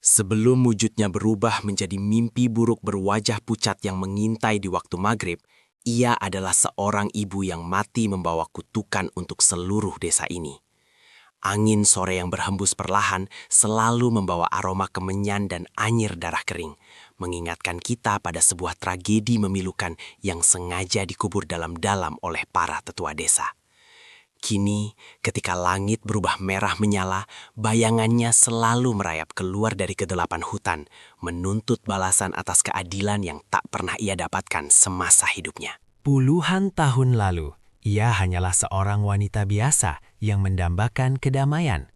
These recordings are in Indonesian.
Sebelum wujudnya berubah menjadi mimpi buruk berwajah pucat yang mengintai di waktu maghrib, ia adalah seorang ibu yang mati membawa kutukan untuk seluruh desa ini. Angin sore yang berhembus perlahan selalu membawa aroma kemenyan dan anyir darah kering, mengingatkan kita pada sebuah tragedi memilukan yang sengaja dikubur dalam-dalam oleh para tetua desa. Kini, ketika langit berubah merah menyala, bayangannya selalu merayap keluar dari kedelapan hutan, menuntut balasan atas keadilan yang tak pernah ia dapatkan semasa hidupnya. Puluhan tahun lalu, ia hanyalah seorang wanita biasa yang mendambakan kedamaian.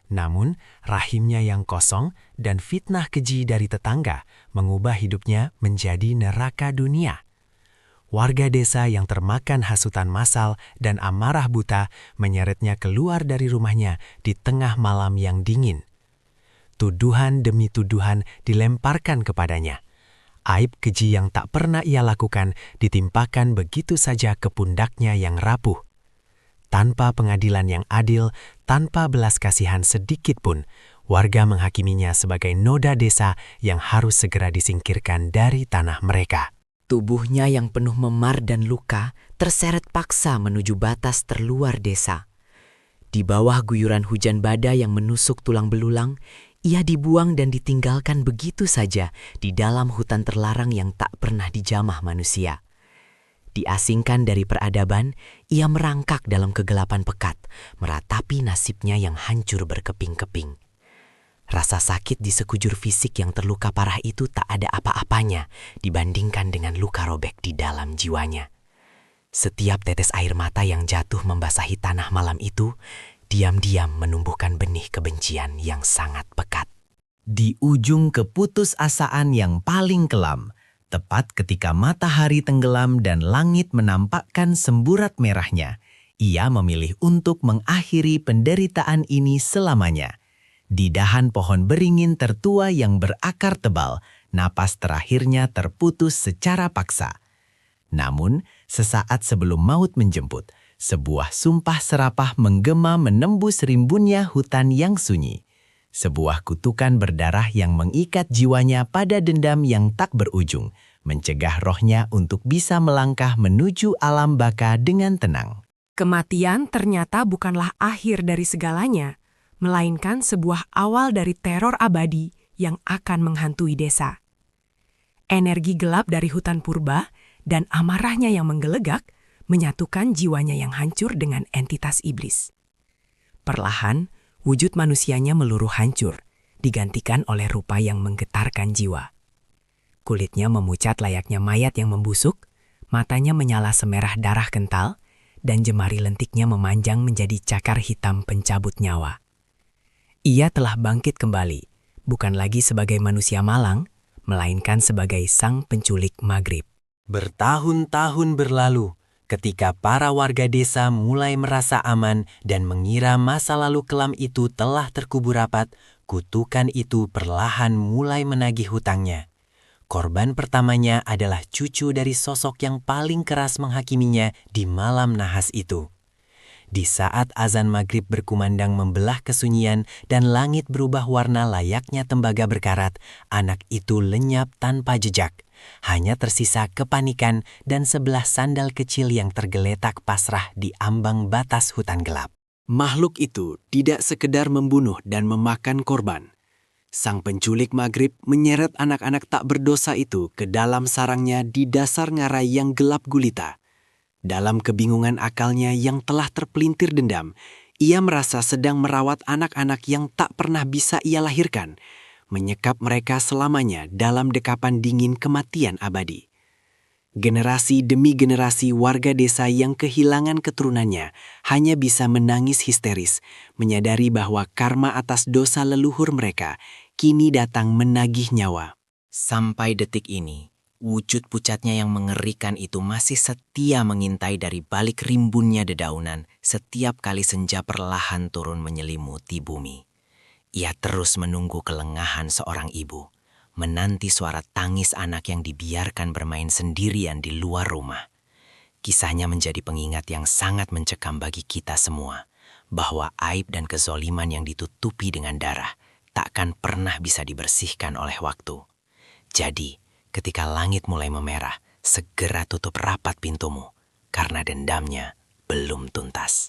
Namun, rahimnya yang kosong dan fitnah keji dari tetangga mengubah hidupnya menjadi neraka dunia. Warga desa yang termakan hasutan massal dan amarah buta menyeretnya keluar dari rumahnya di tengah malam yang dingin. Tuduhan demi tuduhan dilemparkan kepadanya. Aib keji yang tak pernah ia lakukan ditimpakan begitu saja ke pundaknya yang rapuh. Tanpa pengadilan yang adil, tanpa belas kasihan sedikit pun, warga menghakiminya sebagai noda desa yang harus segera disingkirkan dari tanah mereka. Tubuhnya yang penuh memar dan luka terseret paksa menuju batas terluar desa. Di bawah guyuran hujan badai yang menusuk tulang belulang, ia dibuang dan ditinggalkan begitu saja di dalam hutan terlarang yang tak pernah dijamah manusia. Diasingkan dari peradaban, ia merangkak dalam kegelapan pekat, meratapi nasibnya yang hancur berkeping-keping. Rasa sakit di sekujur fisik yang terluka parah itu tak ada apa-apanya dibandingkan dengan luka robek di dalam jiwanya. Setiap tetes air mata yang jatuh membasahi tanah malam itu, diam-diam menumbuhkan benih kebencian yang sangat pekat. Di ujung keputusasaan yang paling kelam, tepat ketika matahari tenggelam dan langit menampakkan semburat merahnya, ia memilih untuk mengakhiri penderitaan ini selamanya. Di dahan pohon beringin tertua yang berakar tebal, napas terakhirnya terputus secara paksa. Namun, sesaat sebelum maut menjemput, sebuah sumpah serapah menggema menembus rimbunnya hutan yang sunyi. Sebuah kutukan berdarah yang mengikat jiwanya pada dendam yang tak berujung, mencegah rohnya untuk bisa melangkah menuju alam baka dengan tenang. Kematian ternyata bukanlah akhir dari segalanya, melainkan sebuah awal dari teror abadi yang akan menghantui desa. Energi gelap dari hutan purba dan amarahnya yang menggelegak menyatukan jiwanya yang hancur dengan entitas iblis. Perlahan, wujud manusianya meluruh hancur, digantikan oleh rupa yang menggetarkan jiwa. Kulitnya memucat layaknya mayat yang membusuk, matanya menyala semerah darah kental, dan jemari lentiknya memanjang menjadi cakar hitam pencabut nyawa. Ia telah bangkit kembali, bukan lagi sebagai manusia malang, melainkan sebagai sang penculik maghrib. Bertahun-tahun berlalu, ketika para warga desa mulai merasa aman dan mengira masa lalu kelam itu telah terkubur rapat, kutukan itu perlahan mulai menagih hutangnya. Korban pertamanya adalah cucu dari sosok yang paling keras menghakiminya di malam nahas itu. Di saat azan maghrib berkumandang membelah kesunyian dan langit berubah warna layaknya tembaga berkarat, anak itu lenyap tanpa jejak. Hanya tersisa kepanikan dan sebelah sandal kecil yang tergeletak pasrah di ambang batas hutan gelap. Makhluk itu tidak sekedar membunuh dan memakan korban. Sang penculik maghrib menyeret anak-anak tak berdosa itu ke dalam sarangnya di dasar ngarai yang gelap gulita. Dalam kebingungan akalnya yang telah terpelintir dendam, ia merasa sedang merawat anak-anak yang tak pernah bisa ia lahirkan, menyekap mereka selamanya dalam dekapan dingin kematian abadi. Generasi demi generasi warga desa yang kehilangan keturunannya hanya bisa menangis histeris, menyadari bahwa karma atas dosa leluhur mereka kini datang menagih nyawa. Sampai detik ini, wujud pucatnya yang mengerikan itu masih setia mengintai dari balik rimbunnya dedaunan setiap kali senja perlahan turun menyelimuti bumi. Ia terus menunggu kelengahan seorang ibu, menanti suara tangis anak yang dibiarkan bermain sendirian di luar rumah. Kisahnya menjadi pengingat yang sangat mencekam bagi kita semua, bahwa aib dan kezoliman yang ditutupi dengan darah takkan pernah bisa dibersihkan oleh waktu. Jadi, ketika langit mulai memerah, segera tutup rapat pintumu, karena dendamnya belum tuntas.